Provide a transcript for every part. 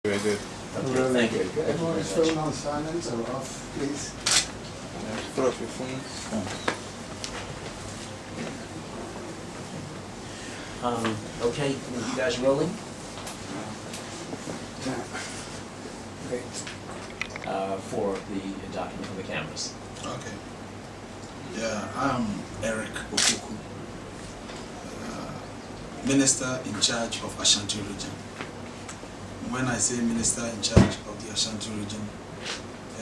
Very good. Okay, thank you. Everyone is phone on silent or off, please. Put off your phone. Okay, you guys rolling? Great. For the document for the cameras. Okay. Yeah, I'm Eric Opoku, Minister in charge of Ashanti region. When I say Minister in charge of the Ashanti region,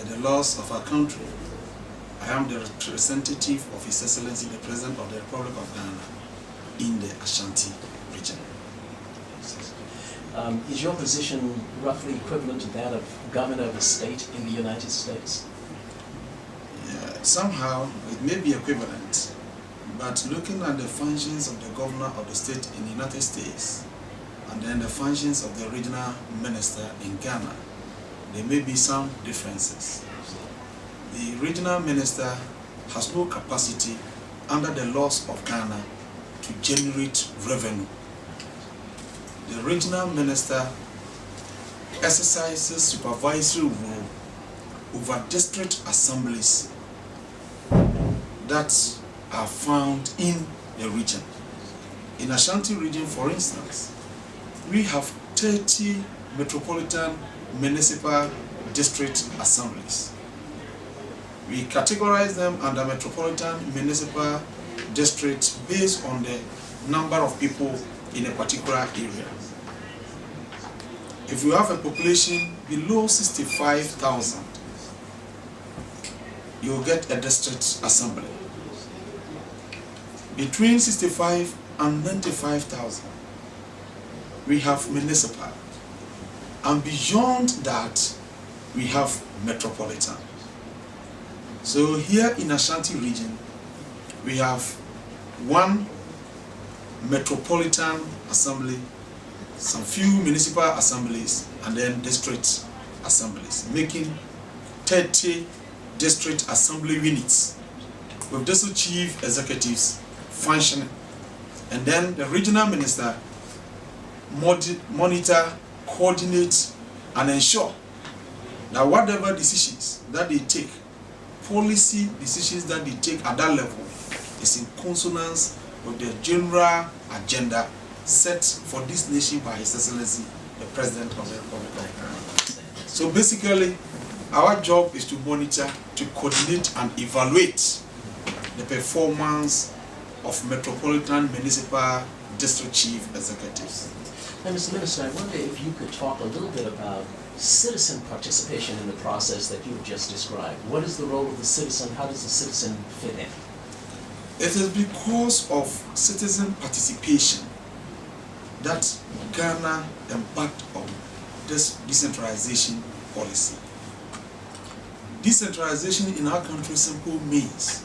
the laws of our country, I am the representative of His Excellency the President of the Republic of Ghana in the Ashanti region. Is your position roughly equivalent to that of Governor of a state in the United States? Yeah, somehow it may be equivalent, but looking at the functions of the Governor of the state in the United States and then the functions of the regional minister in Ghana, there may be some differences. The regional minister has no capacity under the laws of Ghana to generate revenue. The regional minister exercises supervisory role over district assemblies that are found in the region. In Ashanti region, for instance, we have 30 metropolitan municipal district assemblies. We categorize them under metropolitan municipal districts based on the number of people in a particular area. If you have a population below 65,000, you will get a district assembly. Between 65 and 95,000, we have municipal. And beyond that, we have metropolitan. So here in Ashanti region, we have one metropolitan assembly, some few municipal assemblies, and then district assemblies, making 30 district assembly units with district chief executives functioning. And then the regional minister monitor, coordinate, and ensure that whatever decisions that they take, policy decisions that they take at that level, is in consonance with the general agenda set for this nation by His Excellency, the President of the Republic of Ghana. So basically, our job is to monitor, to coordinate, and evaluate the performance of metropolitan, municipal, district chief executives. Now, Mr. Minister, I wonder if you could talk a little bit about citizen participation in the process that you've just described. What is the role of the citizen? How does the citizen fit in? It is because of citizen participation that Ghana embarked on this decentralization policy. Decentralization in our country simply means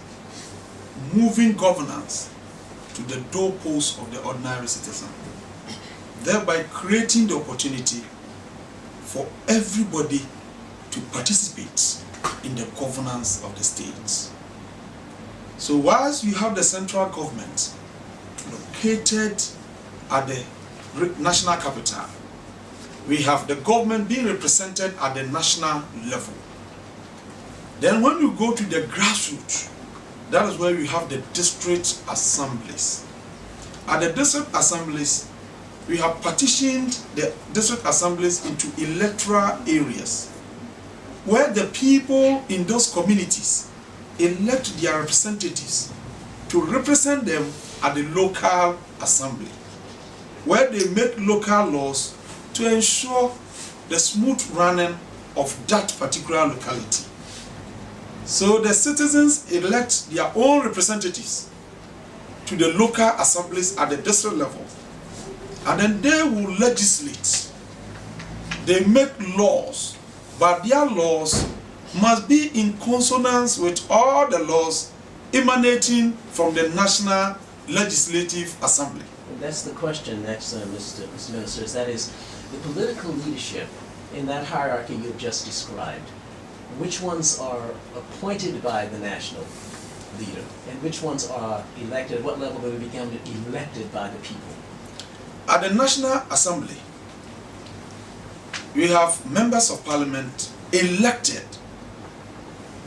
moving governance to the doorpost of the ordinary citizen, thereby creating the opportunity for everybody to participate in the governance of the state. So whilst you have the central government located at the national capital, we have the government being represented at the national level. Then when you go to the grassroots, that is where we have the district assemblies. At the district assemblies, we have partitioned the district assemblies into electoral areas where the people in those communities elect their representatives to represent them at the local assembly, where they make local laws to ensure the smooth running of that particular locality. So the citizens elect their own representatives to the local assemblies at the district level, and then they will legislate. They make laws, but their laws must be in consonance with all the laws emanating from the National Legislative Assembly. And that's the question next, Mr. Minister, that is the political leadership in that hierarchy you've just described. Which ones are appointed by the national leader, and which ones are elected? At what level do they become elected by the people? At the National Assembly, we have members of parliament elected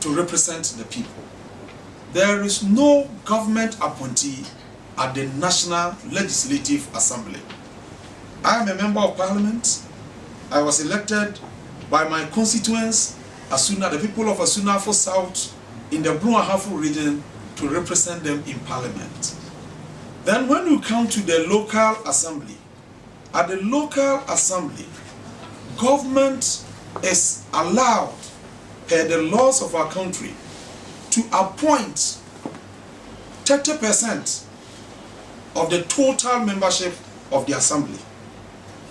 to represent the people. There is no government appointee at the National Legislative Assembly. I am a member of parliament. I was elected by my constituents, the people of Asunafo South in the Bruahafo region, to represent them in parliament. Then when you come to the local assembly, at the local assembly, government is allowed, per the laws of our country, to appoint 30% of the total membership of the assembly.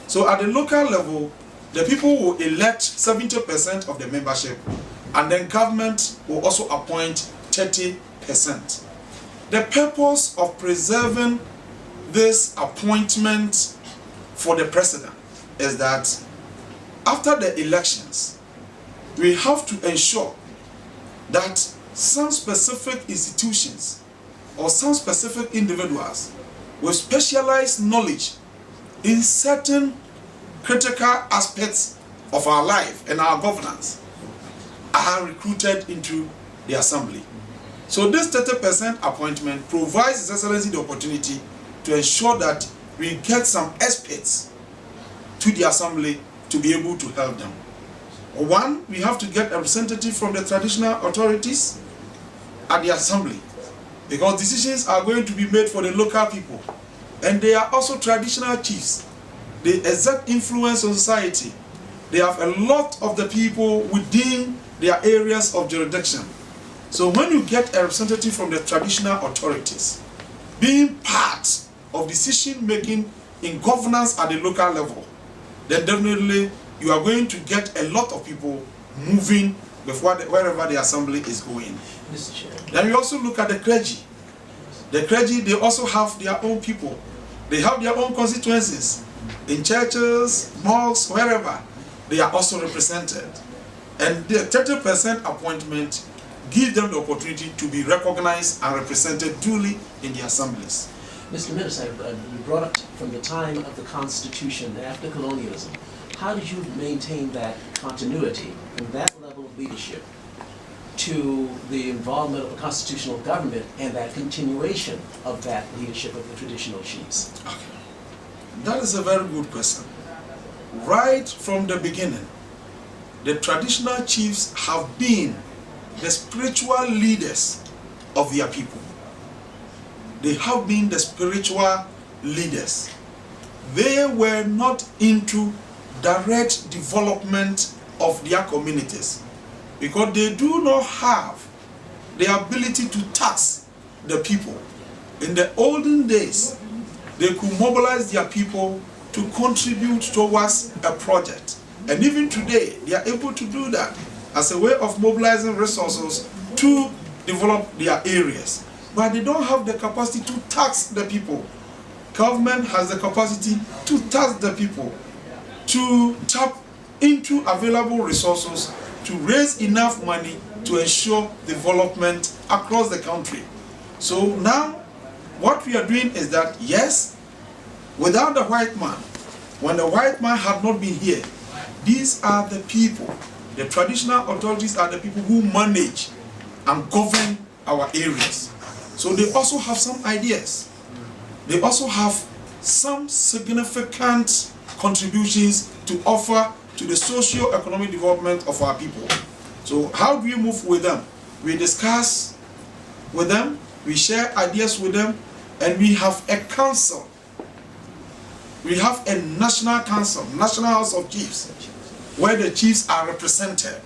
So at the local level, the people will elect 70% of the membership, and then government will also appoint 30%. The purpose of preserving this appointment for the president is that after the elections, we have to ensure that some specific institutions or some specific individuals with specialized knowledge in certain critical aspects of our life and our governance are recruited into the assembly. So this 30% appointment provides His Excellency the opportunity to ensure that we get some experts to the assembly to be able to help them. One, we have to get a representative from the traditional authorities at the assembly, because decisions are going to be made for the local people, and they are also traditional chiefs. They exert influence on society. They have a lot of the people within their areas of jurisdiction. So when you get a representative from the traditional authorities being part of decision making in governance at the local level, then definitely you are going to get a lot of people moving before wherever the assembly is going. Mr. Chair. Then we also look at the clergy. The clergy, they also have their own people. They have their own constituencies. In churches, mosques, wherever, they are also represented. And the 30% appointment gives them the opportunity to be recognized and represented duly in the assemblies. Mr. Minister, you brought up from the time of the Constitution after colonialism. How did you maintain that continuity from that level of leadership to the involvement of a constitutional government and that continuation of that leadership of the traditional chiefs? Okay. That is a very good question. Right from the beginning, the traditional chiefs have been the spiritual leaders of their people. They have been the spiritual leaders. They were not into direct development of their communities because they do not have the ability to tax the people. In the olden days, they could mobilize their people to contribute towards a project. And even today, they are able to do that as a way of mobilizing resources to develop their areas. But they don't have the capacity to tax the people. Government has the capacity to tax the people, to tap into available resources, to raise enough money to ensure development across the country. So now, what we are doing is that, yes, without the white man, when the white man had not been here, these are the people, the traditional authorities are the people who manage and govern our areas. So they also have some ideas. They also have some significant contributions to offer to the socio-economic development of our people. So how do we move with them? We discuss with them, we share ideas with them, and we have a council. We have a national council, National House of Chiefs, where the chiefs are represented.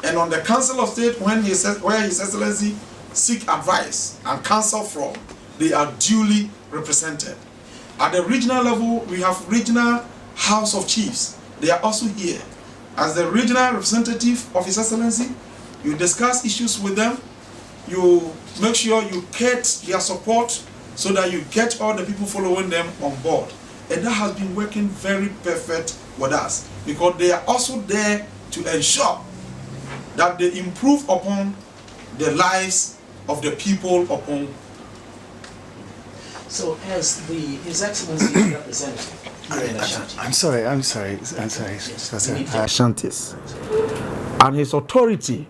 And on the Council of State, where His Excellency seek advice and counsel from, they are duly represented. At the regional level, we have Regional House of Chiefs. They are also here. As the regional representative of His Excellency, you discuss issues with them, you make sure you get their support so that you get all the people following them on board. And that has been working very perfect with us because they are also there to ensure that they improve upon the lives of the people upon. So as His Excellency's representative, You're in Ashanti. I'm sorry. Ashantis. And his authority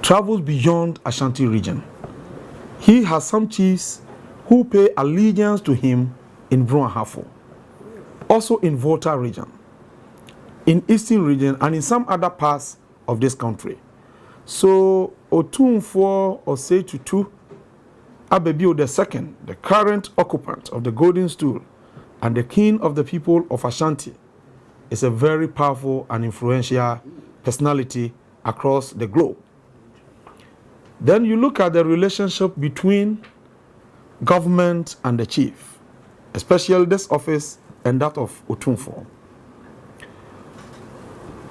travels beyond Ashanti region. He has some chiefs who pay allegiance to him in Bruahafo, also in Volta region, in Eastern region, and in some other parts of this country. So Otumfuo Osei-Tutu Abebio II, the current occupant of the golden stool and the king of the people of Ashanti, is a very powerful and influential personality across the globe. Then you look at the relationship between government and the chief, especially this office and that of Otumfuo.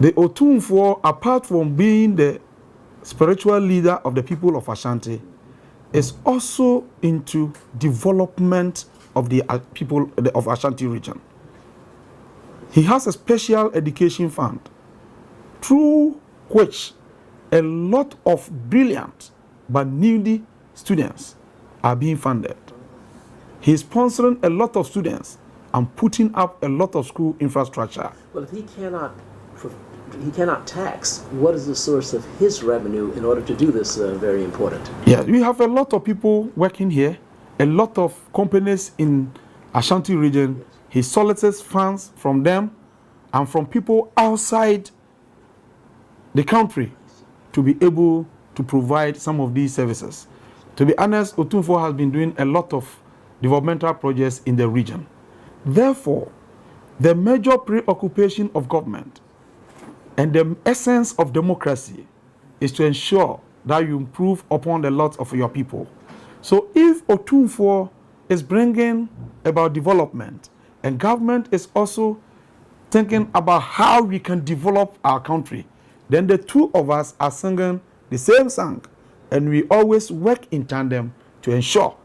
The Otumfuo, apart from being the spiritual leader of the people of Ashanti, is also into development of the people of Ashanti region. He has a special education fund through which a lot of brilliant but needy students are being funded. He is sponsoring a lot of students and putting up a lot of school infrastructure. Well, if he cannot tax, what is the source of his revenue in order to do this very important? Yeah, we have a lot of people working here, a lot of companies in Ashanti region. He solicits funds from them and from people outside the country to be able to provide some of these services. To be honest, Otumfuo has been doing a lot of developmental projects in the region. Therefore, the major preoccupation of government and the essence of democracy is to ensure that you improve upon the lot of your people. So if Otumfuo is bringing about development and government is also thinking about how we can develop our country, then the two of us are singing the same song, and we always work in tandem to ensure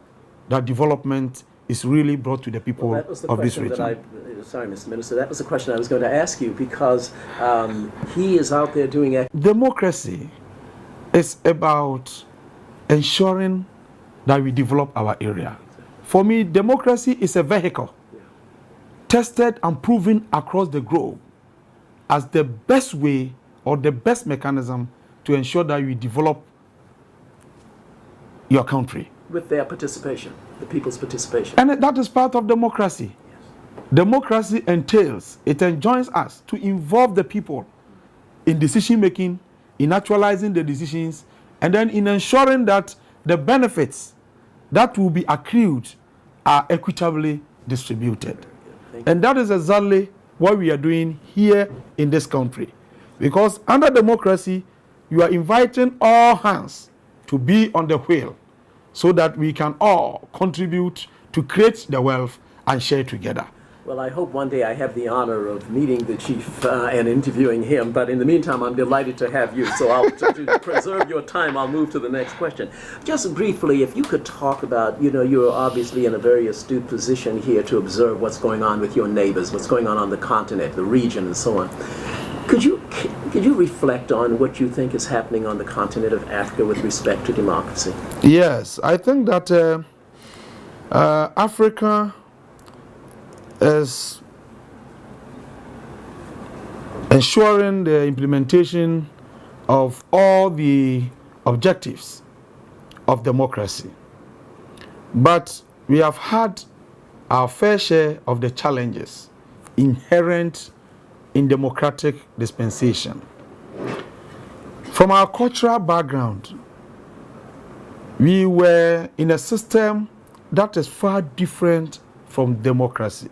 that development is really brought to the people of this region. Sorry, Mr. Minister, that was the question I was going to ask you, because he is out there doing... Democracy is about ensuring that we develop our area. For me, democracy is a vehicle tested and proven across the globe as the best way or the best mechanism to ensure that we develop your country. With their participation, the people's participation. And that is part of democracy. Yes. Democracy entails, it enjoins us to involve the people in decision making, in actualizing the decisions, and then in ensuring that the benefits that will be accrued are equitably distributed. And that is exactly what we are doing here in this country. Because under democracy, you are inviting all hands to be on the wheel so that we can all contribute to create the wealth and share together. Well, I hope one day I have the honor of meeting the chief and interviewing him. But in the meantime, I'm delighted to have you. So to preserve your time, I'll move to the next question. Just briefly, if you could talk about, you're obviously in a very astute position here to observe what's going on with your neighbors, what's going on the continent, the region, and so on. Could you reflect on what you think is happening on the continent of Africa with respect to democracy? Yes, I think that Africa is ensuring the implementation of all the objectives of democracy. But we have had our fair share of the challenges inherent in democratic dispensation. From our cultural background, we were in a system that is far different from democracy.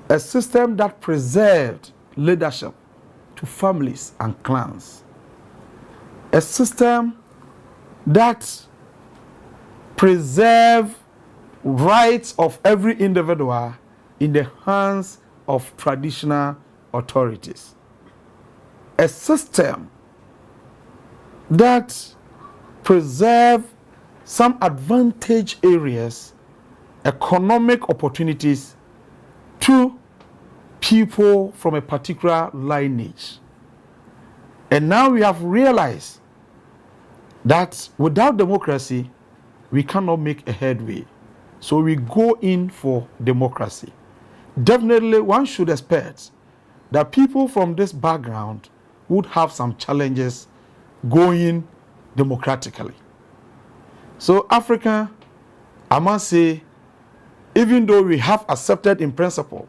A system that preserved leadership to families and clans. A system that preserved rights of every individual in the hands of traditional authorities. A system that preserve some advantage areas, economic opportunities to people from a particular lineage. And now we have realized that without democracy, we cannot make a headway. So we go in for democracy. definitely one should expect that people from this background would have some challenges going democratically. So Africa, I must say, even though we have accepted in principle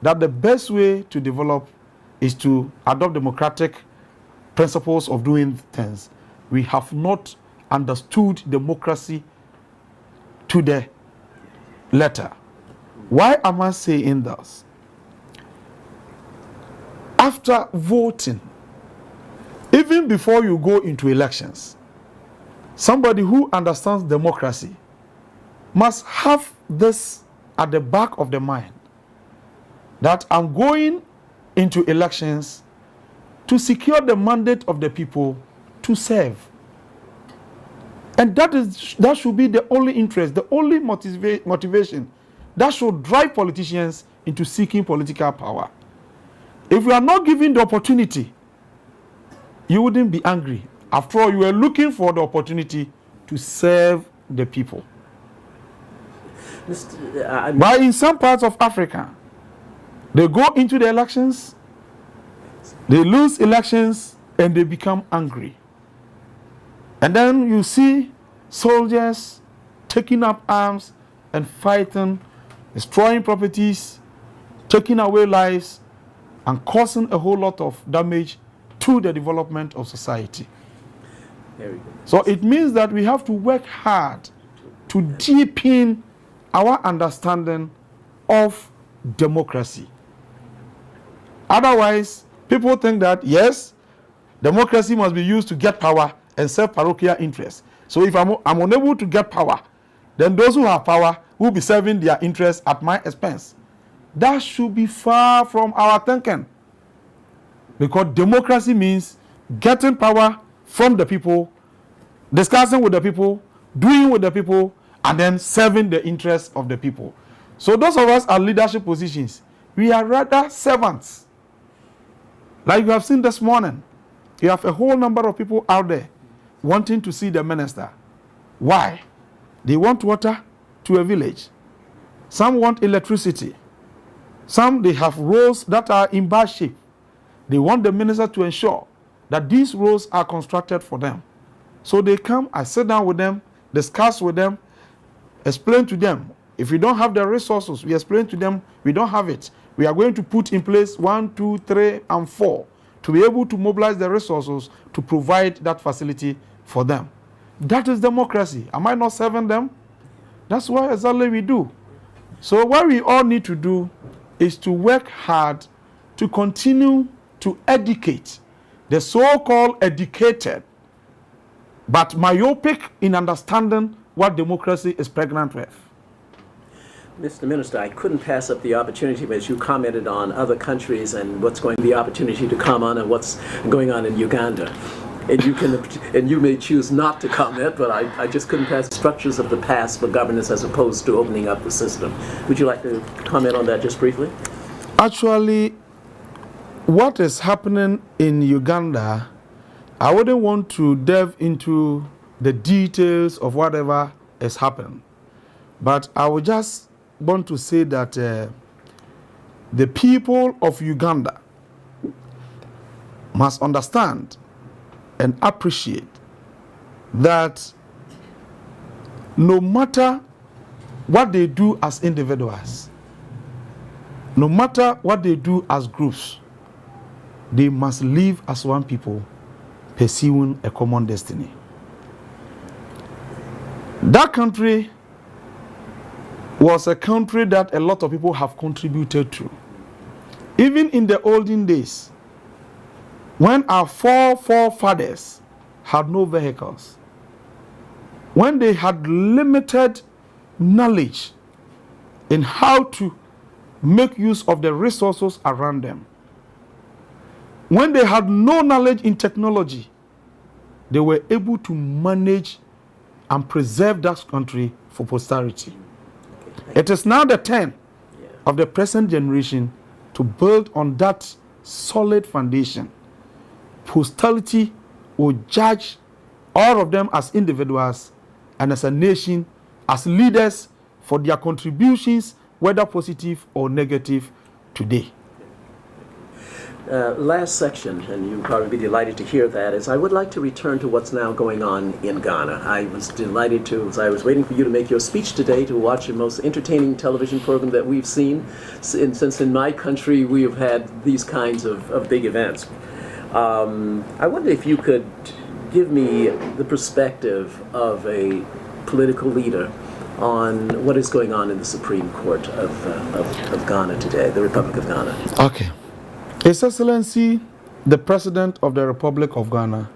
that the best way to develop is to adopt democratic principles of doing things, we have not understood democracy to the letter. Why am I saying this? After voting, even before you go into elections, somebody who understands democracy must have this at the back of the mind, that I'm going into elections to secure the mandate of the people to serve. And that should be the only interest, the only motivation that should drive politicians into seeking political power. If we are not given the opportunity, you wouldn't be angry. After all, you were looking for the opportunity to serve the people. But in some parts of Africa, they go into the elections, they lose elections, and they become angry. And then you see soldiers taking up arms and fighting, destroying properties, taking away lives, and causing a whole lot of damage to the development of society. Very good. So it means that we have to work hard to deepen our understanding of democracy. Otherwise, people think that, yes, democracy must be used to get power and serve parochial interests. So if I'm unable to get power, then those who have power will be serving their interests at my expense. That should be far from our thinking. Because democracy means getting power from the people, discussing with the people, doing with the people, and then serving the interests of the people. So those of us at leadership positions, we are rather servants. Like you have seen this morning, you have a whole number of people out there wanting to see the minister. Why? They want water to a village. Some want electricity. Some, they have roads that are in bad shape. They want the minister to ensure that these roads are constructed for them. So they come, I sit down with them, discuss with them, explain to them. If we don't have the resources, we explain to them we don't have it. We are going to put in place 1, 2, 3, and 4 to be able to mobilize the resources to provide that facility for them. That is democracy. Am I not serving them? That's what exactly we do. So what we all need to do is to work hard to continue to educate the so-called educated, but myopic in understanding what democracy is pregnant with. Mr. Minister, I couldn't pass up the opportunity, as you commented on other countries and what's going to be the opportunity to comment on what's going on in Uganda. And you may choose not to comment, but I just couldn't pass structures of the past for governance as opposed to opening up the system. Would you like to comment on that just briefly? Actually, what is happening in Uganda, I wouldn't want to delve into the details of whatever is happening. But I would just want to say that the people of Uganda must understand and appreciate that no matter what they do as individuals, no matter what they do as groups, they must live as one people, pursuing a common destiny. That country was a country that a lot of people have contributed to. Even in the olden days, when our forefathers had no vehicles, when they had limited knowledge in how to make use of the resources around them, when they had no knowledge in technology, they were able to manage and preserve that country for posterity. It is now the turn of the present generation to build on that solid foundation. Posterity will judge all of them as individuals and as a nation, as leaders, for their contributions whether positive or negative, today. Last section, and you'll probably be delighted to hear that, is I would like to return to what's now going on in Ghana. I was delighted to, as I was waiting for you to make your speech today, to watch the most entertaining television program that we've seen since in my country we have had these kinds of big events. I wonder if you could give me the perspective of a political leader on what is going on in the Supreme Court of Ghana today, the Republic of Ghana. Okay. His Excellency, the President of the Republic of Ghana,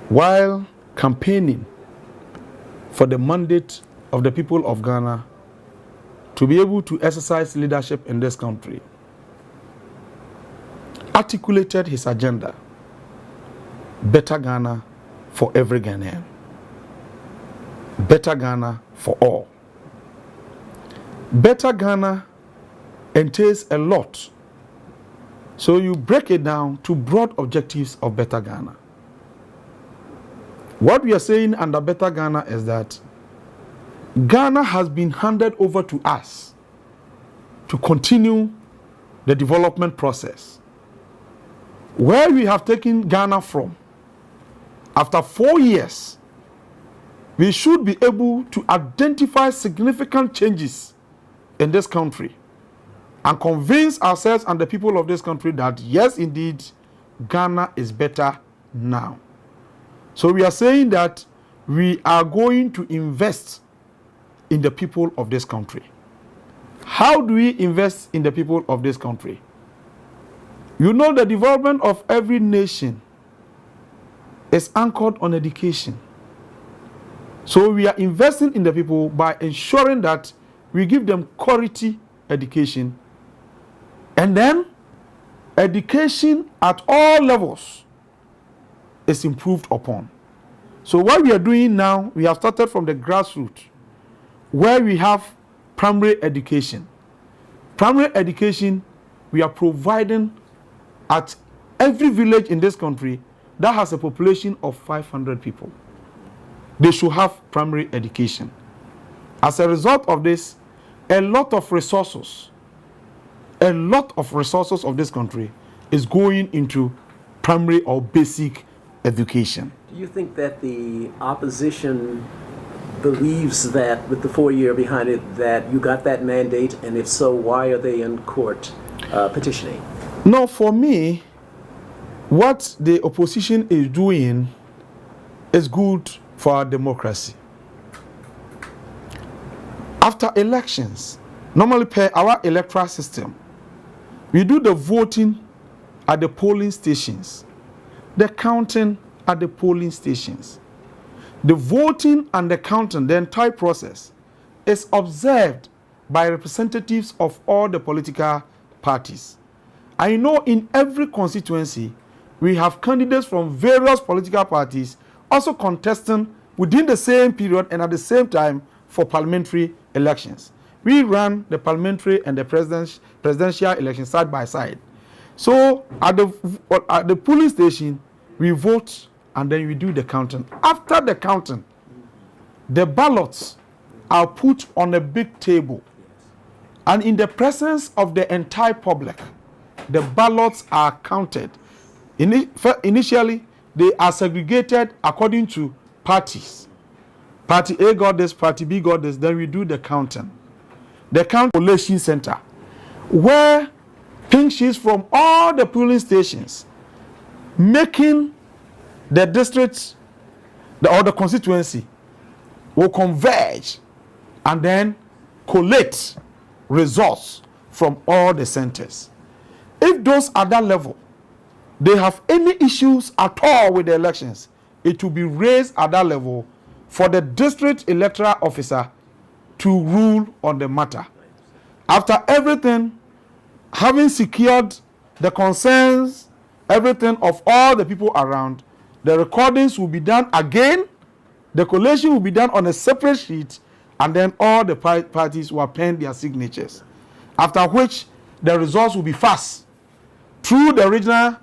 while campaigning for the mandate of the people of Ghana to be able to exercise leadership in this country, articulated his agenda: better Ghana for every Ghanaian, better Ghana for all. Better Ghana entails a lot. So you break it down to broad objectives of better Ghana. What we are saying under better Ghana is that Ghana has been handed over to us to continue the development process. Where we have taken Ghana from, after 4 years, we should be able to identify significant changes in this country and convince ourselves and the people of this country that yes, indeed, Ghana is better now. So we are saying that we are going to invest in the people of this country. How do we invest in the people of this country? You know, the development of every nation is anchored on education. So we are investing in the people by ensuring that we give them quality education. And then, education at all levels is improved upon. So what we are doing now, we have started from the grassroots, where we have primary education. Primary education, we are providing at every village in this country that has a population of 500 people. They should have primary education. As a result of this, a lot of resources of this country is going into primary or basic education. Do you think that the opposition believes that, with the 4-year behind it, that you got that mandate, and if so, why are they in court petitioning? No, for me, what the opposition is doing is good for our democracy. After elections, normally per our electoral system, we do the voting at the polling stations, the counting at the polling stations. The voting and the counting, the entire process, is observed by representatives of all the political parties. I know in every constituency, we have candidates from various political parties also contesting within the same period and at the same time for parliamentary elections. We ran the parliamentary and the presidential elections side by side. So at the polling station, we vote and then we do the counting. After the counting, the ballots are put on a big table. And in the presence of the entire public, the ballots are counted. Initially, they are segregated according to parties. Party A got this, party B got this, then we do the counting. The collation center, where pink sheets from all the polling stations, making the district or the constituency, will converge and then collate results from all the centers. If those at that level, they have any issues at all with the elections, it will be raised at that level for the district electoral officer to rule on the matter. After everything, having secured the concerns, everything of all the people around, the recordings will be done again, the collation will be done on a separate sheet, and then all the parties will append their signatures. After which, the results will be passed through the regional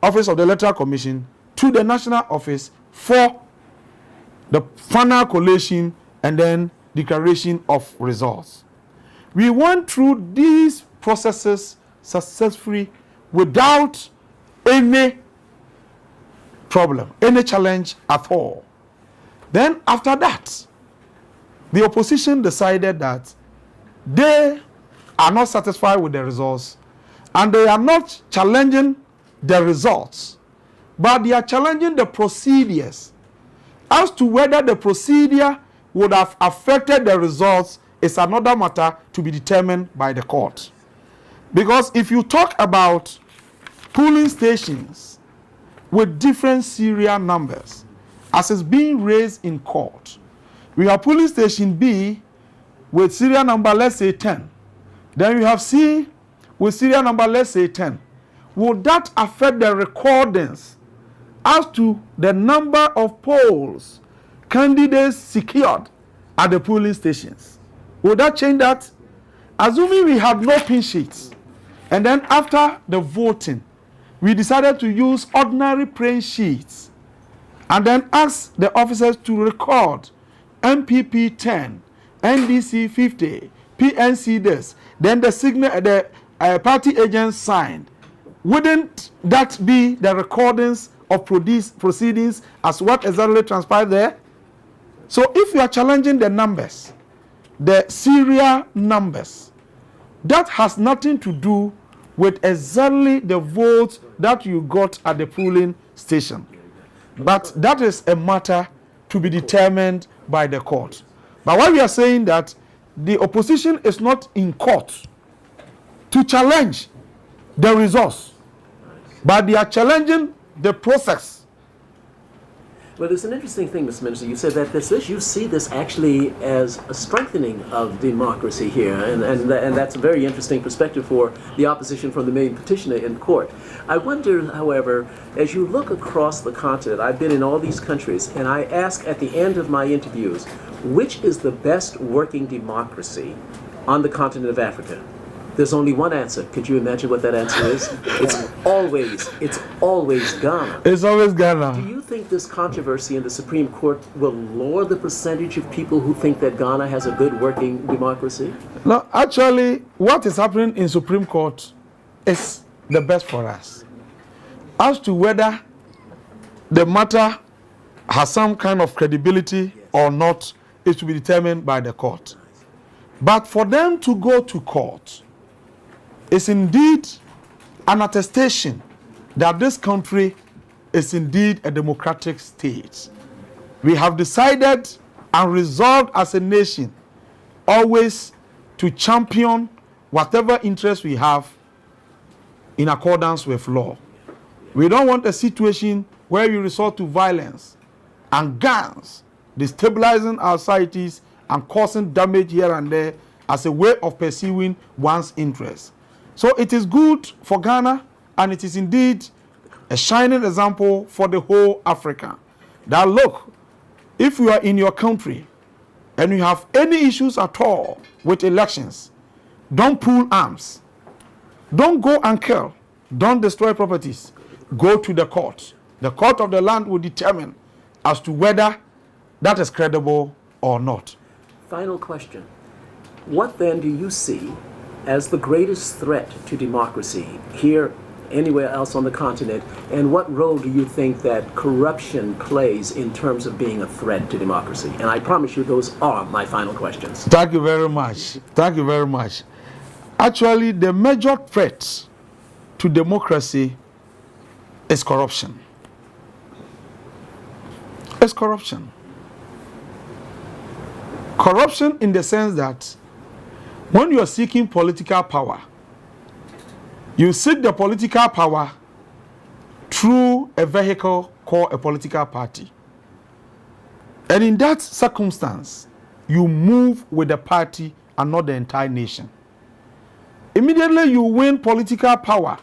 office of the Electoral Commission to the national office for the final collation and then declaration of results. We went through these processes successfully without any problem, any challenge at all. Then after that, the opposition decided that they are not satisfied with the results and they are not challenging the results, but they are challenging the procedures. As to whether the procedure would have affected the results is another matter to be determined by the court. Because if you talk about polling stations with different serial numbers, as is being raised in court, we have polling station B with serial number, let's say 10. Then we have C with serial number, let's say 10. Would that affect the recordings as to the number of polls candidates secured at the polling stations? Would that change that? Assuming we had no pin sheets, and then after the voting, we decided to use ordinary plain sheets, and then ask the officers to record MPP 10, NDC 50, PNC this, then the signal, the party agents signed. Wouldn't that be the recordings of proceedings as what exactly transpired there? So if you are challenging the numbers, the serial numbers, that has nothing to do with exactly the votes that you got at the polling station. But that is a matter to be determined by the court. But why we are saying that the opposition is not in court to challenge the results, but they are challenging the process. Well, there's an interesting thing, Mr. Minister. You said that you see this actually as a strengthening of democracy here, and that's a very interesting perspective for the opposition from the main petitioner in court. I wonder, however, as you look across the continent, I've been in all these countries, and I ask at the end of my interviews, which is the best working democracy on the continent of Africa? There's only one answer. Could you imagine what that answer is? It's always Ghana. It's always Ghana. Do you think this controversy in the Supreme Court will lower the percentage of people who think that Ghana has a good working democracy? No, actually, what is happening in Supreme Court is the best for us. As to whether the matter has some kind of credibility or not is to be determined by the court. But for them to go to court is indeed an attestation that this country is indeed a democratic state. We have decided and resolved as a nation always to champion whatever interest we have in accordance with law. We don't want a situation where we resort to violence and guns, destabilizing our societies and causing damage here and there as a way of pursuing one's interests. So it is good for Ghana, and it is indeed a shining example for the whole Africa. That look, if you are in your country and you have any issues at all with elections, don't pull arms. Don't go and kill. Don't destroy properties. Go to the court. The court of the land will determine as to whether that is credible or not. Final question. What then do you see as the greatest threat to democracy here, anywhere else on the continent, and what role do you think that corruption plays in terms of being a threat to democracy? And I promise you those are my final questions. Thank you very much. Thank you very much. Actually, the major threat to democracy is corruption. It's corruption. Corruption in the sense that when you are seeking political power, you seek the political power through a vehicle called a political party. And in that circumstance, you move with the party and not the entire nation. Immediately you win political power,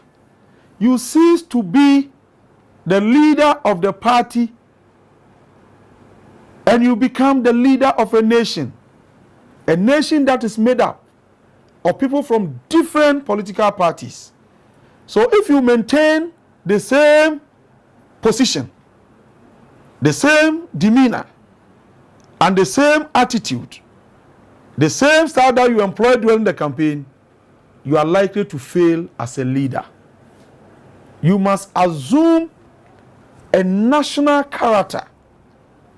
you cease to be the leader of the party and you become the leader of a nation that is made up of people from different political parties. So if you maintain the same position, the same demeanor, and the same attitude, The same style that you employ during the campaign, you are likely to fail as a leader. You must assume a national character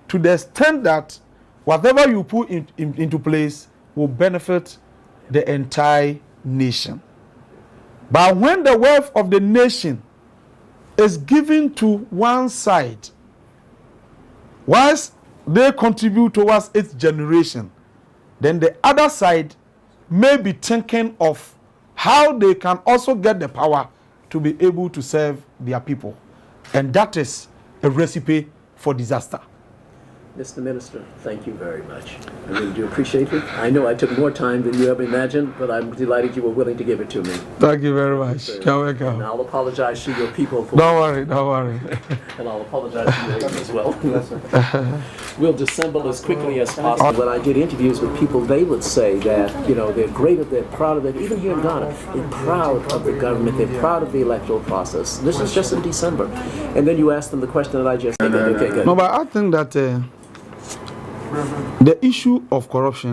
to the extent that whatever you put into place will benefit the entire nation. But when the wealth of the nation is given to one side, whilst they contribute towards its generation, then the other side may be thinking of how they can also get the power to be able to serve their people. And that is a recipe for disaster. Mr. Minister, thank you very much. I really do appreciate it. I know I took more time than you ever imagined, but I'm delighted you were willing to give it to me. Thank you very much. You're And welcome. I'll apologize to your people for Don't worry, don't worry. and I'll apologize to you as well. We'll dissemble as quickly as possible. When I did interviews with people, they would say that, you know, they're great, they're proud of it. Even here in Ghana, they're proud of the government, they're proud of the electoral process. This is just in December. And then you ask them the question that I just said. Okay, good. No, but I think that the issue of corruption